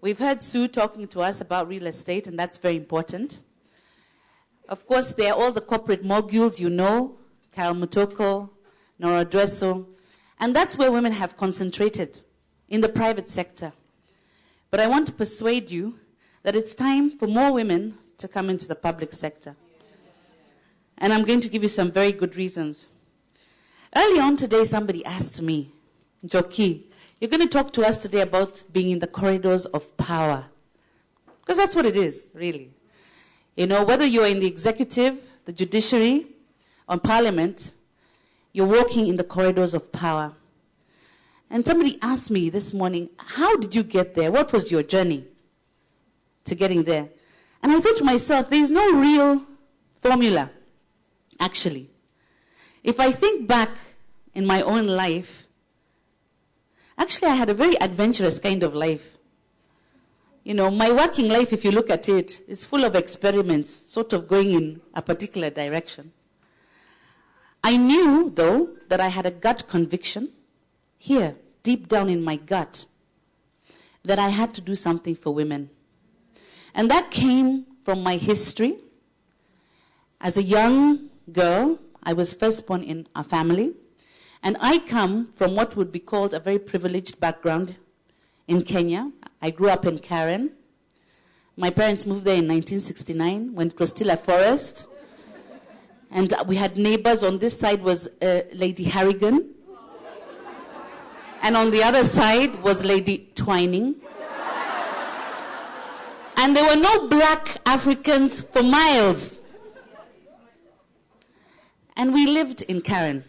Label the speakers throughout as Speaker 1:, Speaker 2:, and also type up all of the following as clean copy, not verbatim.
Speaker 1: We've heard Sue talking to us about real estate, and that's very important. Of course, there are all the corporate moguls, you know, Carol Mutoko, Nora Dweso, and that's where women have concentrated, in the private sector. But I want to persuade you that it's time for more women to come into the public sector. And I'm going to give you some very good reasons. Early on today, somebody asked me, Njoki, you're going to talk to us today about being in the corridors of power. Because that's what it is, really. You know, whether you're in the executive, the judiciary, or parliament, you're walking in the corridors of power. And somebody asked me this morning, how did you get there? What was your journey to getting there? And I thought to myself, there's no real formula, actually. If I think back in my own life, actually I had a very adventurous kind of life. You know, my working life, if you look at it, is full of experiments, sort of going in a particular direction. I knew, though, that I had a gut conviction, here, deep down in my gut, that I had to do something for women. And that came from my history. As a young girl, I was firstborn in a family, and I come from what would be called a very privileged background in Kenya. I grew up in Karen. My parents moved there in 1969 when it was still a forest. And we had neighbors. On this side was Lady Harrigan. And on the other side was Lady Twining. And there were no black Africans for miles. And we lived in Karen.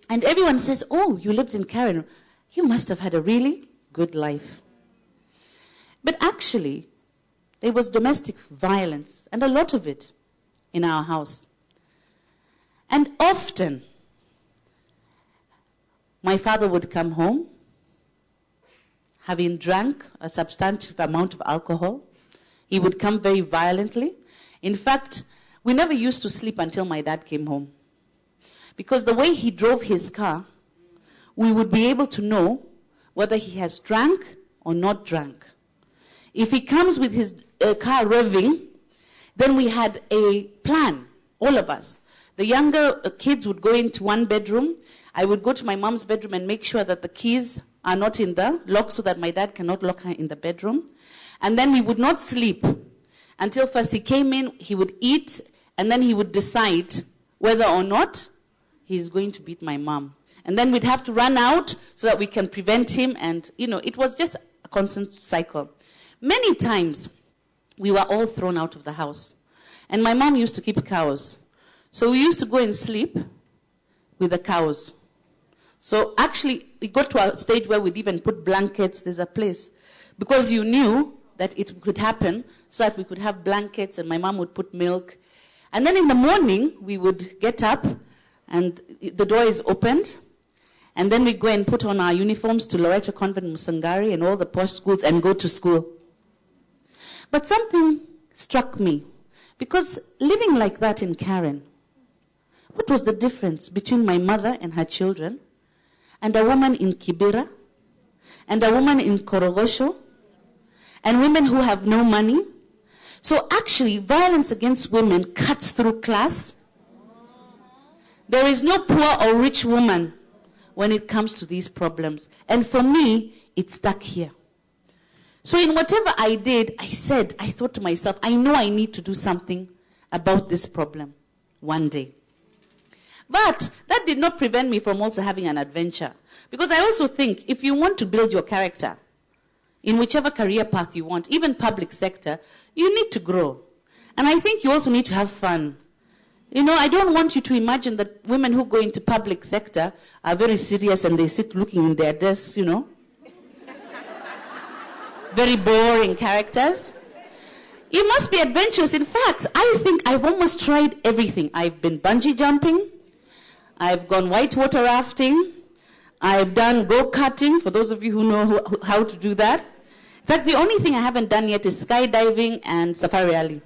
Speaker 1: And everyone says, oh, you lived in Karen. You must have had a really good life. But actually, there was domestic violence, and a lot of it, in our house. And often, my father would come home, having drank a substantial amount of alcohol. He would come very violently. In fact, we never used to sleep until my dad came home. Because the way he drove his car, we would be able to know whether he has drank or not drank. If he comes with his car revving, then we had a plan, all of us. The younger kids would go into one bedroom. I would go to my mom's bedroom and make sure that the keys are not in the lock so that my dad cannot lock her in the bedroom. And then we would not sleep until first he came in, he would eat, and then he would decide whether or not he's going to beat my mom. And then we'd have to run out so that we can prevent him. And, you know, it was just a constant cycle. Many times, we were all thrown out of the house. And my mom used to keep cows. So we used to go and sleep with the cows. So actually, we got to a stage where we'd even put blankets. There's a place. Because you knew that it could happen, so that we could have blankets, and my mom would put milk. And then in the morning, we would get up, and the door is opened. And then we go and put on our uniforms to Loreto Convent, Musangari, and all the posh schools, and go to school. But something struck me. Because living like that in Karen, what was the difference between my mother and her children, and a woman in Kibera, and a woman in Korogosho, and women who have no money? So actually, violence against women cuts through class. There is no poor or rich woman when it comes to these problems. And for me, it stuck here. So in whatever I did, I thought to myself, I know I need to do something about this problem one day. But that did not prevent me from also having an adventure. Because I also think if you want to build your character in whichever career path you want, even public sector, you need to grow. And I think you also need to have fun. You know, I don't want you to imagine that women who go into public sector are very serious and they sit looking in their desks, you know. Very boring characters. You must be adventurous. In fact, I think I've almost tried everything. I've been bungee jumping. I've gone whitewater rafting. I've done go-karting, for those of you who know how to do that. In fact, the only thing I haven't done yet is skydiving and safari rally.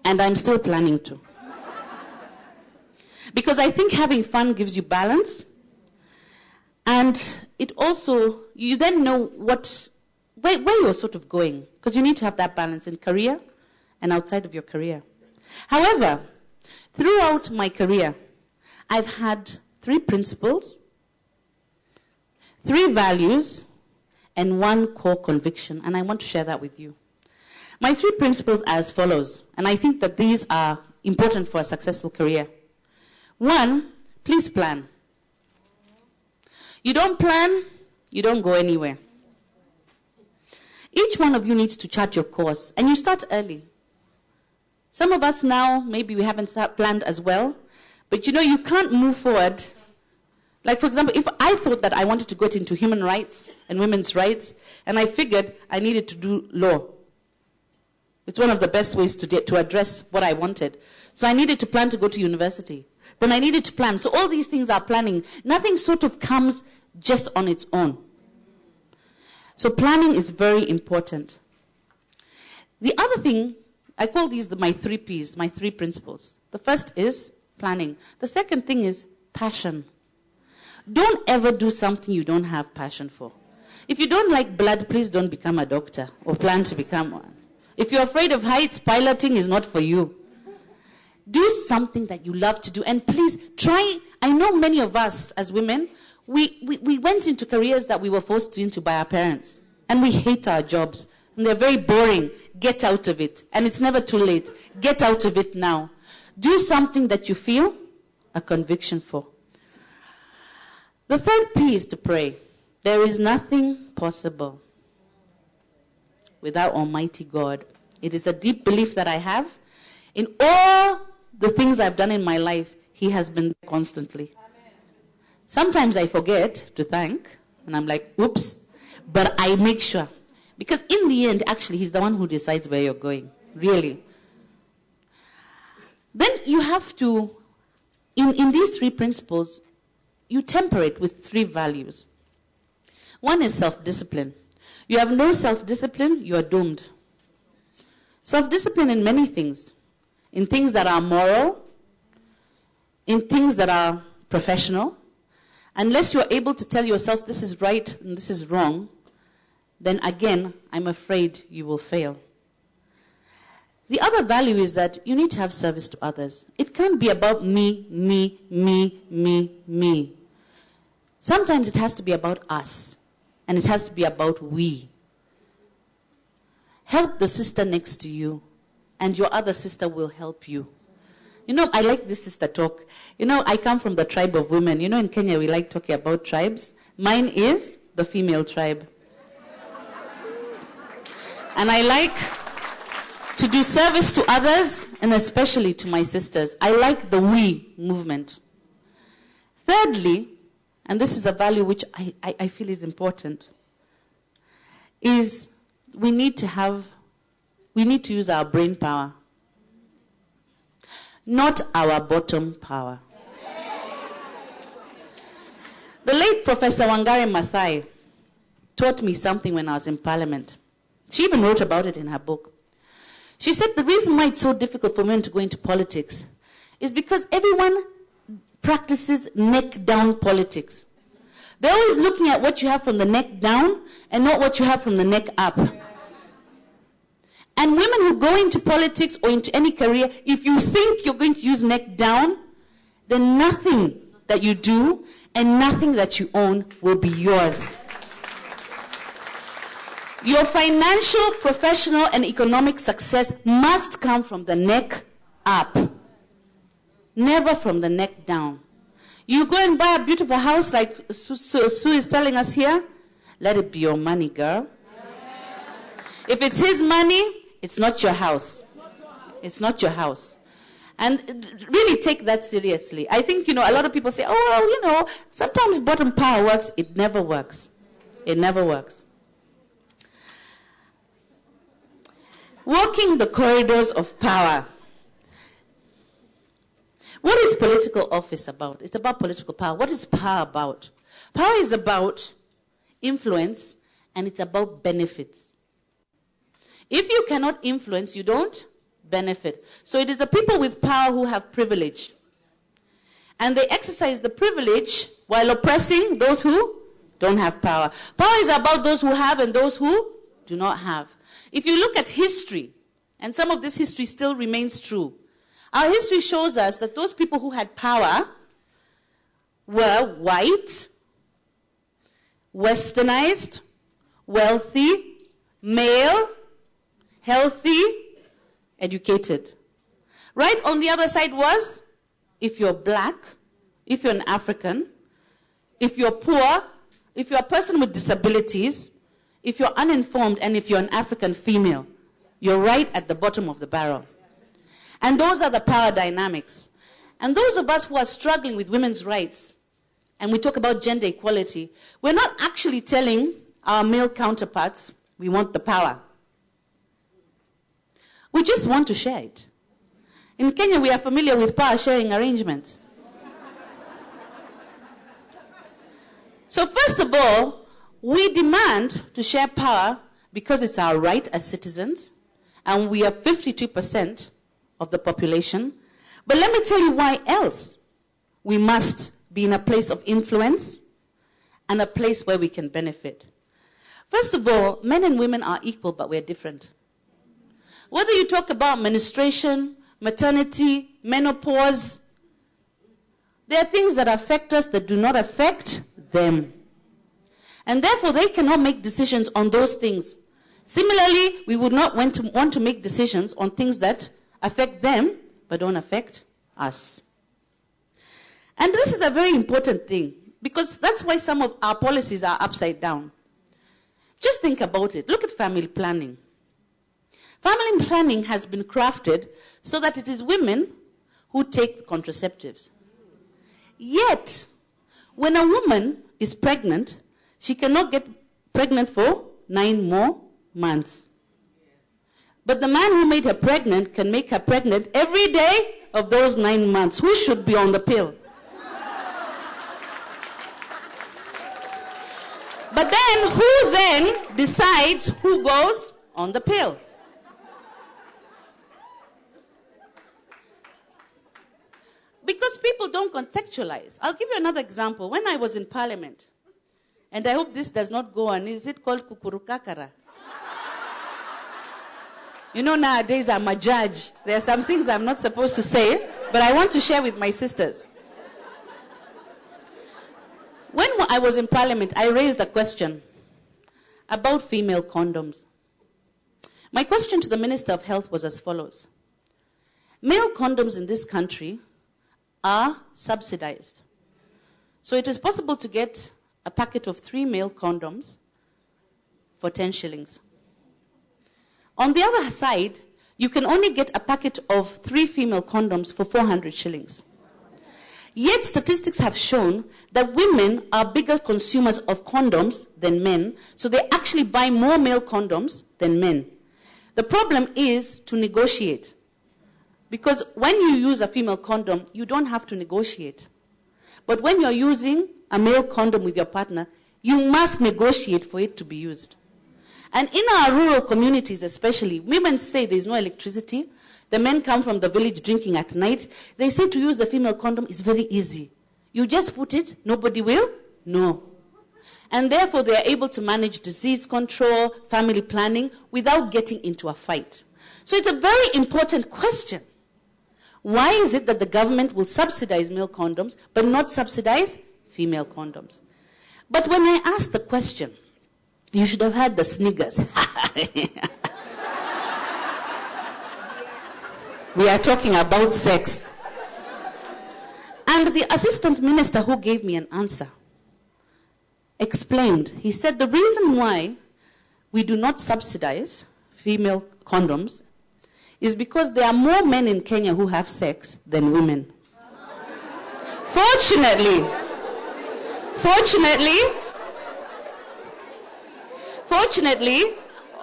Speaker 1: And I'm still planning to. Because I think having fun gives you balance. And it also, you then know what where you're sort of going, because you need to have that balance in career and outside of your career. However, throughout my career, I've had 3 principles, 3 values, and 1 core conviction, and I want to share that with you. My 3 principles are as follows, and I think that these are important for a successful career. 1, please plan. You don't plan, you don't go anywhere. Each one of you needs to chart your course, and you start early. Some of us now, maybe we haven't planned as well, but you can't move forward. Like, for example, if I thought that I wanted to get into human rights and women's rights, and I figured I needed to do law. It's one of the best ways to address what I wanted. So I needed to plan to go to university. Then I needed to plan. So all these things are planning. Nothing sort of comes just on its own. So planning is very important. The other thing, I call these my 3 Ps, my 3 principles. The first is planning. The second thing is passion. Don't ever do something you don't have passion for. If you don't like blood, please don't become a doctor or plan to become one. If you're afraid of heights, piloting is not for you. Do something that you love to do. And please try, I know many of us as women, we went into careers that we were forced into by our parents. And we hate our jobs. And they're very boring. Get out of it. And it's never too late. Get out of it now. Do something that you feel a conviction for. The third P is to pray. There is nothing possible without Almighty God. It is a deep belief that I have. In all the things I've done in my life, He has been there constantly. Amen. Sometimes I forget to thank, and I'm like, oops, but I make sure. Because in the end, actually, He's the one who decides where you're going, really. Then you have to, in these 3 principles, you temper it with 3 values. 1 is self-discipline. You have no self-discipline, you are doomed. Self-discipline in many things. In things that are moral, in things that are professional. Unless you're able to tell yourself this is right and this is wrong, then again, I'm afraid you will fail. The other value is that you need to have service to others. It can't be about me, me, me, me, me. Sometimes it has to be about us, and it has to be about we. Help the sister next to you, and your other sister will help you. I like this sister talk. I come from the tribe of women. In Kenya, we like talking about tribes. Mine is the female tribe. And I like to do service to others, and especially to my sisters. I like the we movement. Thirdly, and this is a value which I feel is important, is we need to use our brain power, not our bottom power. The late Professor Wangari Maathai taught me something when I was in Parliament. She even wrote about it in her book. She said the reason why it's so difficult for women to go into politics is because everyone practices neck-down politics. They're always looking at what you have from the neck down and not what you have from the neck up. And women who go into politics or into any career, if you think you're going to use neck down, then nothing that you do and nothing that you own will be yours. Your financial, professional, and economic success must come from the neck up, never from the neck down. You go and buy a beautiful house like Sue is telling us here, let it be your money, girl. If it's his money, it's not your house. It's not your house. And really take that seriously. I think, a lot of people say, oh, well, sometimes bottom power works. It never works. It never works. Walking the corridors of power. What is political office about? It's about political power. What is power about? Power is about influence, and it's about benefits. If you cannot influence, you don't benefit. So it is the people with power who have privilege. And they exercise the privilege while oppressing those who don't have power. Power is about those who have and those who do not have. If you look at history, and some of this history still remains true, our history shows us that those people who had power were white, westernized, wealthy, male, healthy, educated. Right on the other side was, if you're black, if you're an African, if you're poor, if you're a person with disabilities, if you're uninformed, and if you're an African female, you're right at the bottom of the barrel. And those are the power dynamics. And those of us who are struggling with women's rights, and we talk about gender equality, we're not actually telling our male counterparts we want the power. We just want to share it. In Kenya, we are familiar with power sharing arrangements. So first of all, we demand to share power because it's our right as citizens, and we are 52% of the population. But let me tell you why else we must be in a place of influence and a place where we can benefit. First of all, men and women are equal, but we're different. Whether you talk about menstruation, maternity, menopause, there are things that affect us that do not affect them. And therefore, they cannot make decisions on those things. Similarly, we would not want to make decisions on things that affect them, but don't affect us. And this is a very important thing, because that's why some of our policies are upside down. Just think about it. Look at family planning. Family planning has been crafted so that it is women who take contraceptives. Yet, when a woman is pregnant, she cannot get pregnant for 9 more months. But the man who made her pregnant can make her pregnant every day of those 9 months. Who should be on the pill? But then, who then decides who goes on the pill? Because people don't contextualize. I'll give you another example. When I was in Parliament, and I hope this does not go on, is it called kukurukakara? You know, nowadays I'm a judge. There are some things I'm not supposed to say, but I want to share with my sisters. When I was in Parliament, I raised a question about female condoms. My question to the Minister of Health was as follows. Male condoms in this country are subsidized. So it is possible to get a packet of 3 male condoms for 10 shillings. On the other side, you can only get a packet of 3 female condoms for 400 shillings. Yet statistics have shown that women are bigger consumers of condoms than men, so they actually buy more male condoms than men. The problem is to negotiate. Because when you use a female condom, you don't have to negotiate. But when you're using a male condom with your partner, you must negotiate for it to be used. And in our rural communities especially, women say there's no electricity. The men come from the village drinking at night. They say to use the female condom is very easy. You just put it, nobody will know. And therefore they are able to manage disease control, family planning, without getting into a fight. So it's a very important question. Why is it that the government will subsidize male condoms, but not subsidize female condoms? But when I asked the question, you should have had the sniggers. We are talking about sex. And the assistant minister who gave me an answer explained. He said the reason why we do not subsidize female condoms is because there are more men in Kenya who have sex than women. Fortunately,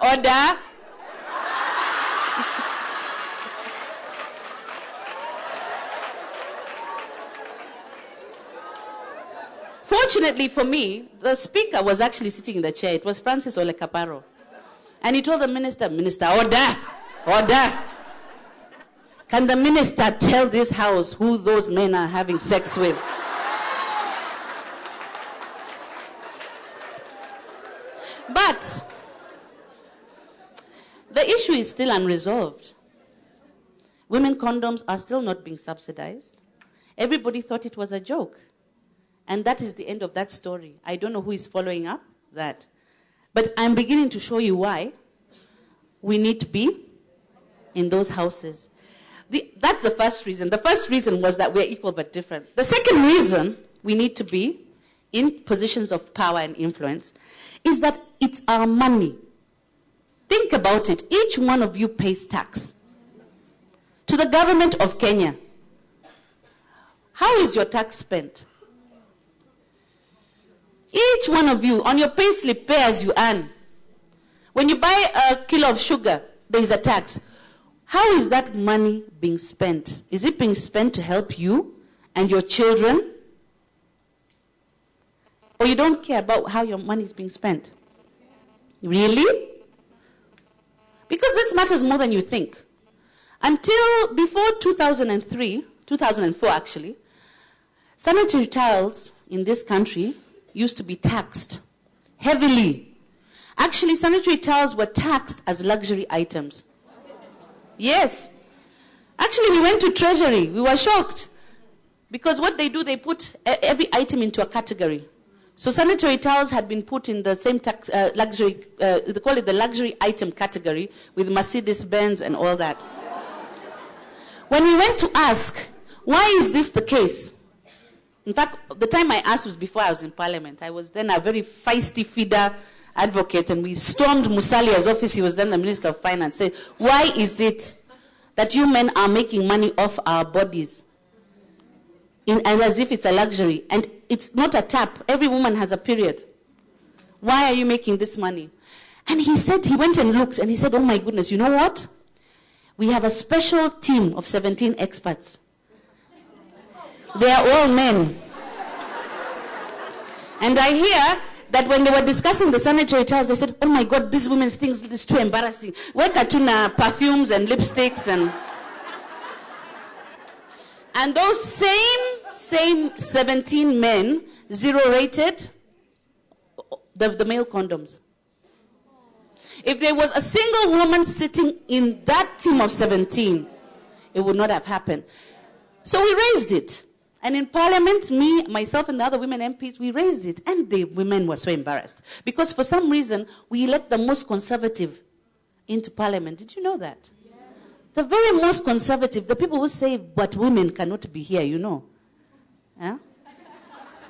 Speaker 1: order. Fortunately for me, the speaker was actually sitting in the chair. It was Francis Olekaparo. And he told the minister, Minister, order. Can the minister tell this house who those men are having sex with? The issue is still unresolved. Women condoms are still not being subsidized. Everybody thought it was a joke. And that is the end of that story. I don't know who is following up that. But I'm beginning to show you why we need to be in those houses. That's the first reason. The first reason was that we're equal but different. The second reason we need to be in positions of power and influence is that it's our money. Think about it. Each one of you pays tax to the government of Kenya. How is your tax spent? Each one of you, on your payslip, pay as you earn. When you buy a kilo of sugar, there is a tax. How is that money being spent? Is it being spent to help you and your children? Or you don't care about how your money is being spent? Really? Because this matters more than you think. Until before 2003, 2004 actually, sanitary towels in this country used to be taxed heavily. Actually, sanitary towels were taxed as luxury items. Yes. Actually, we went to Treasury. We were shocked. Because what they do, they put every item into a category. So sanitary towels had been put in the same luxury, they call it the luxury item category, with Mercedes-Benz and all that. When we went to ask, why is this the case? In fact, the time I asked was before I was in Parliament. I was then a very feisty feeder advocate, and we stormed Musalia's office. He was then the Minister of Finance. Said, why is it that you men are making money off our bodies? And as if it's a luxury. And it's not a tap. Every woman has a period. Why are you making this money? And he said, he went and looked, and he said, oh my goodness, you know what? We have a special team of 17 experts. They are all men. And I hear that when they were discussing the sanitary towels, they said, oh my God, these women think this is too embarrassing. Where katuna perfumes and lipsticks and those same 17 men zero-rated the male condoms. If there was a single woman sitting in that team of 17, it would not have happened. So we raised it. And in Parliament, me, myself, and the other women MPs, we raised it. And the women were so embarrassed. Because for some reason, we elect the most conservative into Parliament. Did you know that? Yes. The very most conservative, the people who say, but women cannot be here, you know. Yeah?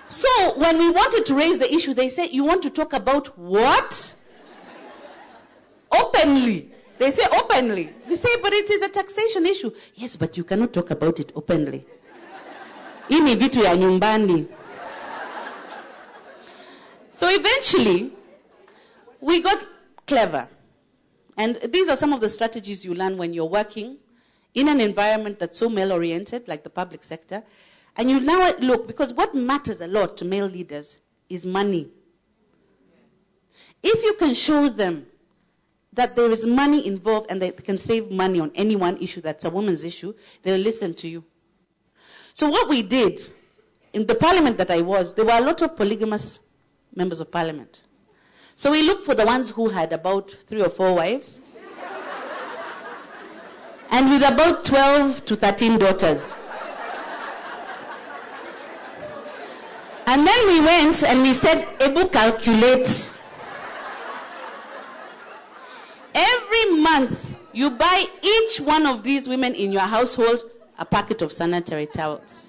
Speaker 1: So when we wanted to raise the issue, they say, you want to talk about what? Openly. They say openly. We say, but it is a taxation issue. Yes, but you cannot talk about it openly. Ini vitu ya nyumbani. So eventually, we got clever. And these are some of the strategies you learn when you're working in an environment that's so male-oriented, like the public sector. And you now look, because what matters a lot to male leaders is money. If you can show them that there is money involved and they can save money on any one issue that's a woman's issue, they'll listen to you. So what we did, in the parliament that I was, there were a lot of polygamous members of parliament. So we looked for the ones who had about 3 or 4 wives, and with about 12 to 13 daughters. And then we went and we said, Ebu, calculate. Every month, you buy each one of these women in your household a packet of sanitary towels.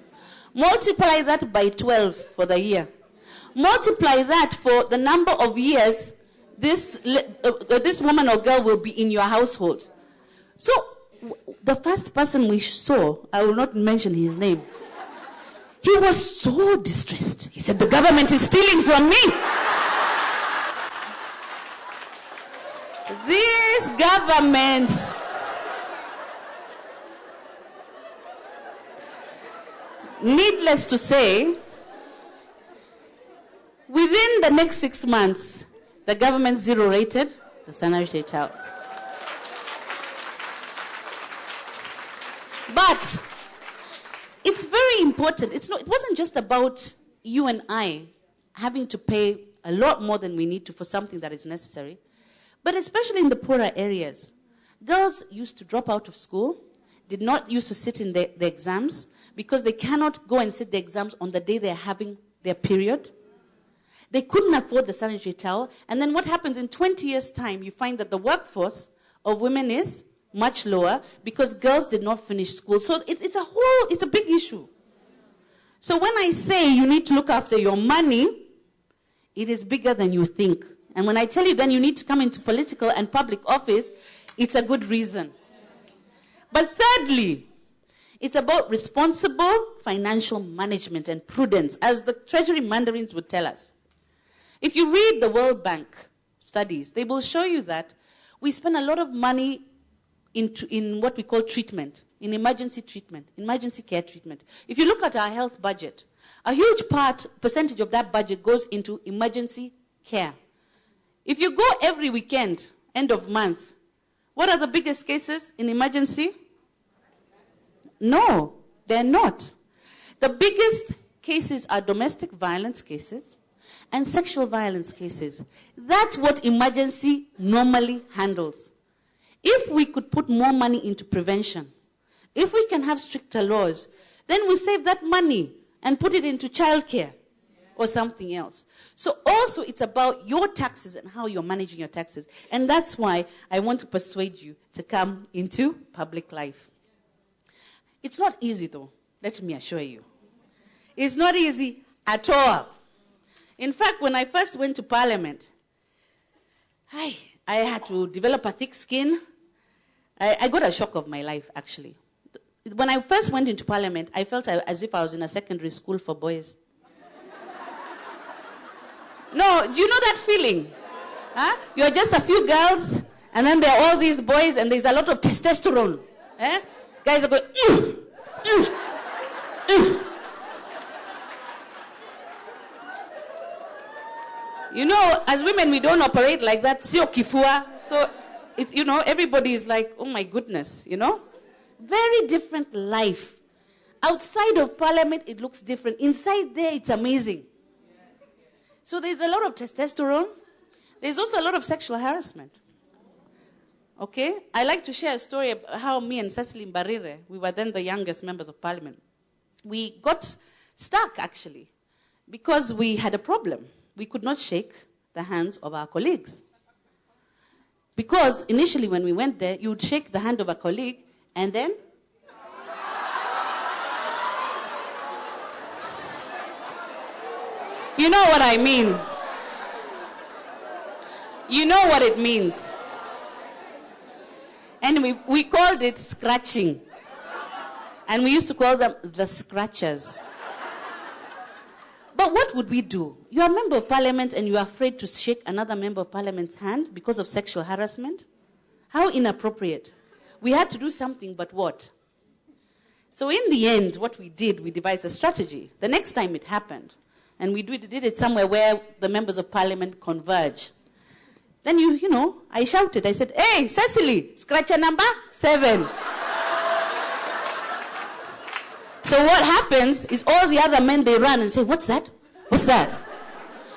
Speaker 1: Multiply that by 12 for the year. Multiply that for the number of years this woman or girl will be in your household. So, the first person we saw, I will not mention his name, he was so distressed. He said, the government is stealing from me. This government... Needless to say, within the next 6 months, the government zero-rated the sanitary towels. But it's very important. It wasn't just about you and I having to pay a lot more than we need to for something that is necessary, but especially in the poorer areas. Girls used to drop out of school, did not used to sit in the exams, because they cannot go and sit the exams on the day they're having their period. They couldn't afford the sanitary towel. And then what happens in 20 years' time, you find that the workforce of women is much lower because girls did not finish school. So it's a big issue. So when I say you need to look after your money, it is bigger than you think. And when I tell you then you need to come into political and public office, it's a good reason. But thirdly, it's about responsible financial management and prudence, as the Treasury mandarins would tell us. If you read the World Bank studies, they will show you that we spend a lot of money in what we call treatment, in emergency treatment, emergency care treatment. If you look at our health budget, a huge percentage of that budget goes into emergency care. If you go every weekend, end of month, what are the biggest cases in emergency? No, they're not. The biggest cases are domestic violence cases and sexual violence cases. That's what emergency normally handles. If we could put more money into prevention, if we can have stricter laws, then we save that money and put it into childcare or something else. So also it's about your taxes and how you're managing your taxes. And that's why I want to persuade you to come into public life. It's not easy though, let me assure you. It's not easy at all. In fact, when I first went to Parliament, I had to develop a thick skin. I got a shock of my life, actually. When I first went into Parliament, I felt as if I was in a secondary school for boys. No, do you know that feeling? Huh? You're just a few girls, and then there are all these boys, and there's a lot of testosterone. Eh? Guys are going, You know, as women, we don't operate like that. Sio kifua. So, it's, you know, everybody is like, oh my goodness, you know? Very different life. Outside of Parliament, it looks different. Inside there, it's amazing. So there's a lot of testosterone. There's also a lot of sexual harassment. Okay? I like to share a story about how me and Cecily Mbarire, we were then the youngest members of Parliament. We got stuck, actually, because we had a problem. We could not shake the hands of our colleagues. Because initially when we went there, you would shake the hand of a colleague, and then you know what I mean. You know what it means. And we called it scratching. And we used to call them the scratchers. But what would we do? You're a member of Parliament and you're afraid to shake another member of Parliament's hand because of sexual harassment? How inappropriate. We had to do something, but what? So in the end, what we did, we devised a strategy. The next time it happened, and we did it somewhere where the members of Parliament converge. Then you know, I shouted, I said, hey, Cecily, scratcher number 7. So what happens is all the other men, they run and say, what's that? What's that?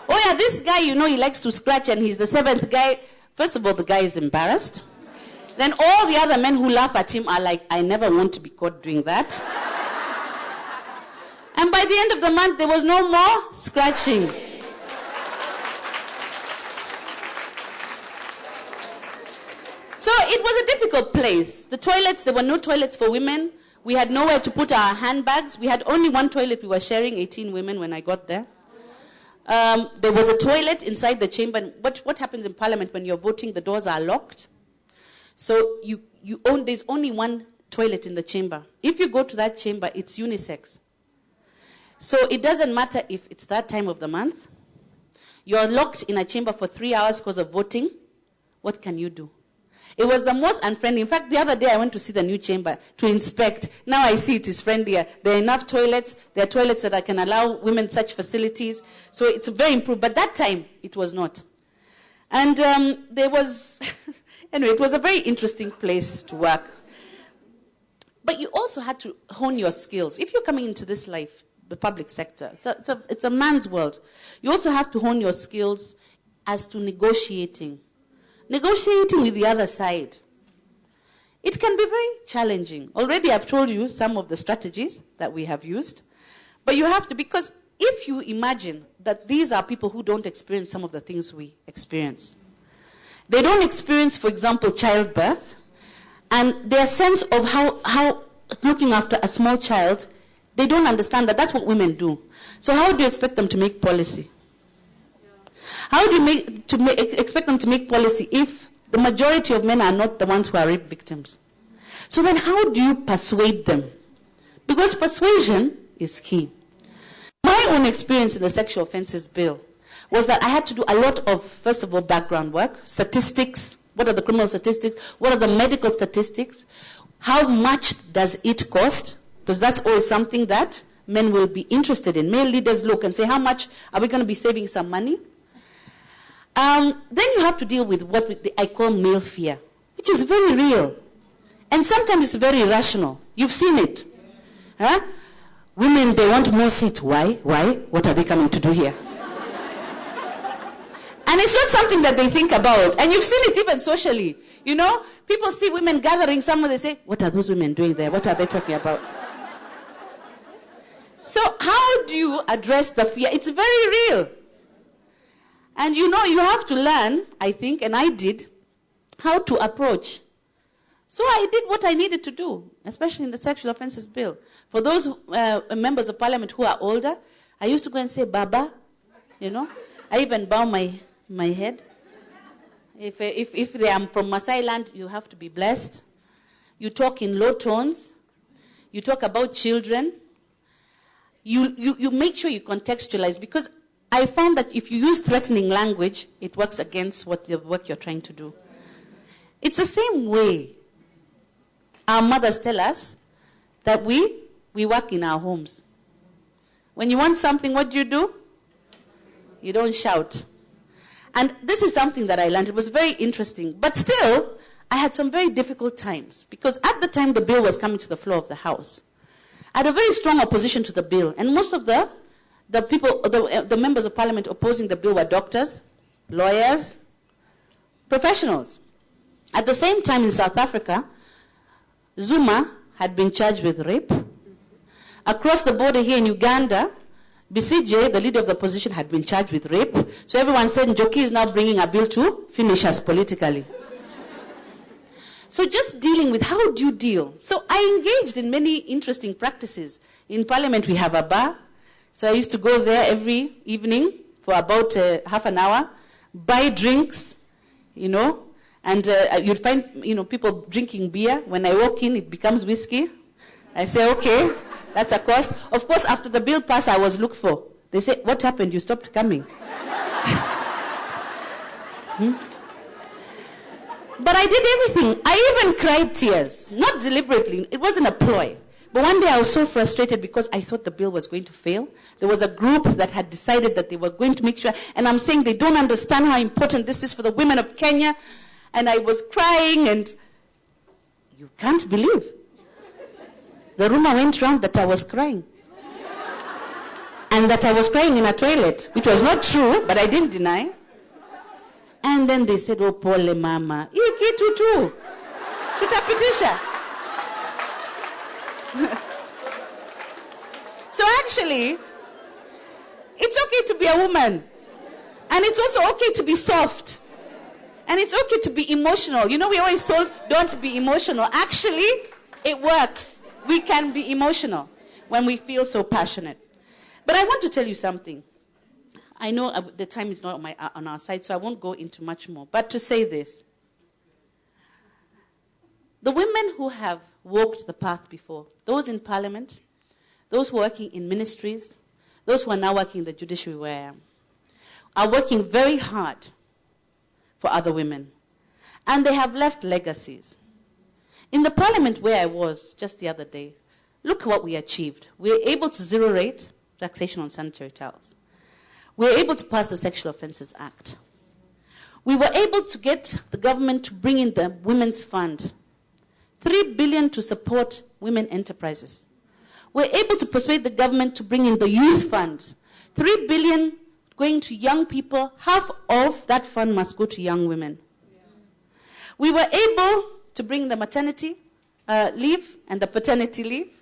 Speaker 1: Oh yeah, this guy, you know, he likes to scratch and he's the 7th guy. First of all, the guy is embarrassed. Then all the other men who laugh at him are like, I never want to be caught doing that. And by the end of the month, there was no more scratching. So it was a difficult place. The toilets, there were no toilets for women. We had nowhere to put our handbags. We had only one toilet. We were sharing 18 women when I got there. There was a toilet inside the chamber. What happens in Parliament when you're voting? The doors are locked. So there's only one toilet in the chamber. If you go to that chamber, it's unisex. So it doesn't matter if it's that time of the month. You're locked in a chamber for 3 hours because of voting. What can you do? It was the most unfriendly. In fact, the other day I went to see the new chamber to inspect. Now I see it is friendlier. There are enough toilets. There are toilets that can allow women such facilities. So it's very improved. But that time, it was not. And there was... Anyway, it was a very interesting place to work. But you also had to hone your skills. If you're coming into this life, the public sector, it's a man's world. You also have to hone your skills as to negotiating. Negotiating with the other side. It can be very challenging. Already I've told you some of the strategies that we have used. But you have to, because if you imagine that these are people who don't experience some of the things we experience. They don't experience, for example, childbirth, and their sense of how looking after a small child, they don't understand that that's what women do. So how do you expect them to make policy? How do you expect them to make policy if the majority of men are not the ones who are rape victims? So then how do you persuade them? Because persuasion is key. My own experience in the sexual offences bill was that I had to do a lot of, first of all, background work, statistics. What are the criminal statistics? What are the medical statistics? How much does it cost? Because that's always something that men will be interested in. Male leaders look and say, how much are we going to be saving some money? Then you have to deal with what I call male fear, which is very real. And sometimes it's very irrational. You've seen it. Huh? Women, they want more seats. Why? Why? What are they coming to do here? And it's not something that they think about. And you've seen it even socially. You know, people see women gathering somewhere, they say, what are those women doing there? What are they talking about? So how do you address the fear? It's very real. And you know, you have to learn, I think, and I did, how to approach. So I did what I needed to do, especially in the sexual offences bill. For those members of parliament who are older, I used to go and say, Baba, you know. I even bow my head. If they are from Maasai land, you have to be blessed. You talk in low tones. You talk about children. You make sure you contextualize, because I found that if you use threatening language, it works against what you're trying to do. It's the same way our mothers tell us that we work in our homes. When you want something, what do? You don't shout. And this is something that I learned. It was very interesting. But still, I had some very difficult times, because at the time the bill was coming to the floor of the House, I had a very strong opposition to the bill. And most of the people, the members of parliament opposing the bill were doctors, lawyers, professionals. At the same time in South Africa, Zuma had been charged with rape. Across the border here in Uganda, BCJ, the leader of the opposition, had been charged with rape. So everyone said Njoki is now bringing a bill to finish us politically. So just dealing with, how do you deal? So I engaged in many interesting practices. In parliament we have a bar. So I used to go there every evening for about half an hour, buy drinks, you know, and you'd find, you know, people drinking beer. When I walk in, it becomes whiskey. I say, okay, that's a cost. Of course, after the bill passed, I was looked for. They say, what happened? You stopped coming. But I did everything. I even cried tears, not deliberately. It wasn't a ploy. But one day I was so frustrated because I thought the bill was going to fail. There was a group that had decided that they were going to make sure, and I'm saying they don't understand how important this is for the women of Kenya. And I was crying, and you can't believe. The rumor went round that I was crying. And that I was crying in a toilet, which was not true, but I didn't deny. And then they said, oh, pole mama. Hii kitu tu. Tutapitisha. So actually, it's okay to be a woman. And it's also okay to be soft. And it's okay to be emotional. You know, we're always told, don't be emotional. Actually, it works. We can be emotional when we feel so passionate. But I want to tell you something. I know the time is not on our side, so I won't go into much more. But to say this, the women who have walked the path before, those in parliament, those who are working in ministries, those who are now working in the judiciary where I am, are working very hard for other women. And they have left legacies. In the parliament where I was just the other day, look what we achieved. We were able to zero rate taxation on sanitary towels. We were able to pass the Sexual Offences Act. We were able to get the government to bring in the Women's Fund, 3 billion to support women enterprises. We're able to persuade the government to bring in the Youth Fund, 3 billion going to young people. Half of that fund must go to young women. Yeah. We were able to bring the maternity leave and the paternity leave.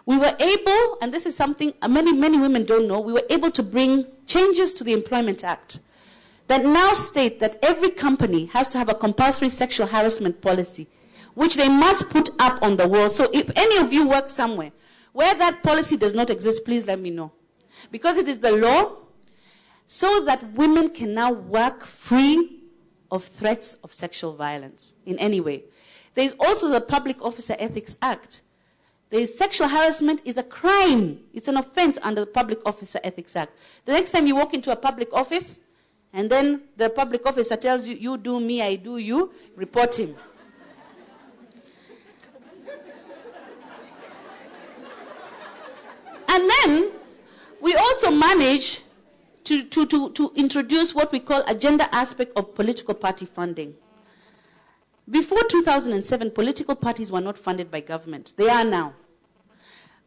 Speaker 1: We were able, and this is something many women don't know, we were able to bring changes to the Employment Act that now state that every company has to have a compulsory sexual harassment policy, which they must put up on the wall. So if any of you work somewhere where that policy does not exist, please let me know. Because it is the law, so that women can now work free of threats of sexual violence in any way. There is also the Public Officer Ethics Act. Sexual harassment is a crime. It's an offense under the Public Officer Ethics Act. The next time you walk into a public office, and then the public officer tells you, you do me, I do you, report him. And then we also manage to introduce what we call a gender aspect of political party funding. Before 2007, political parties were not funded by government. They are now.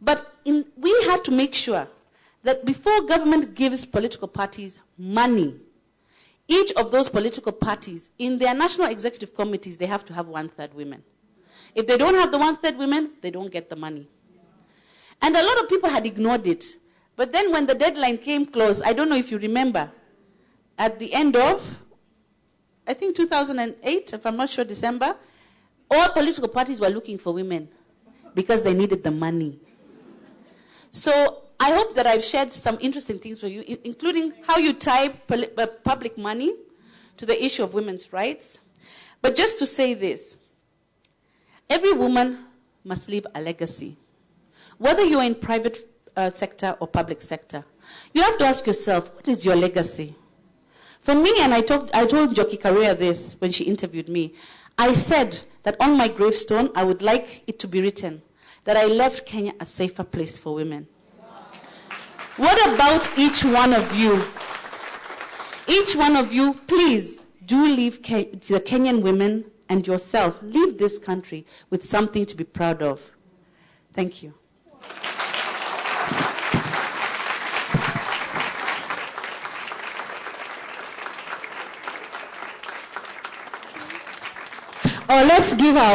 Speaker 1: But we had to make sure that before government gives political parties money, each of those political parties, in their national executive committees, they have to have 1/3 women. If they don't have the 1/3 women, they don't get the money. And a lot of people had ignored it. But then when the deadline came close, I don't know if you remember, at the end of, I think 2008, if I'm not sure, December, all political parties were looking for women because they needed the money. So I hope that I've shared some interesting things for you, including how you tie public money to the issue of women's rights. But just to say this, every woman must leave a legacy. Whether you're in private sector or public sector, you have to ask yourself, what is your legacy? For me, and I told Njoki Ndung'u this when she interviewed me, I said that on my gravestone, I would like it to be written that I left Kenya a safer place for women. What about each one of you? Each one of you, please do leave the Kenyan women and yourself, leave this country with something to be proud of. Thank you.
Speaker 2: Let's give our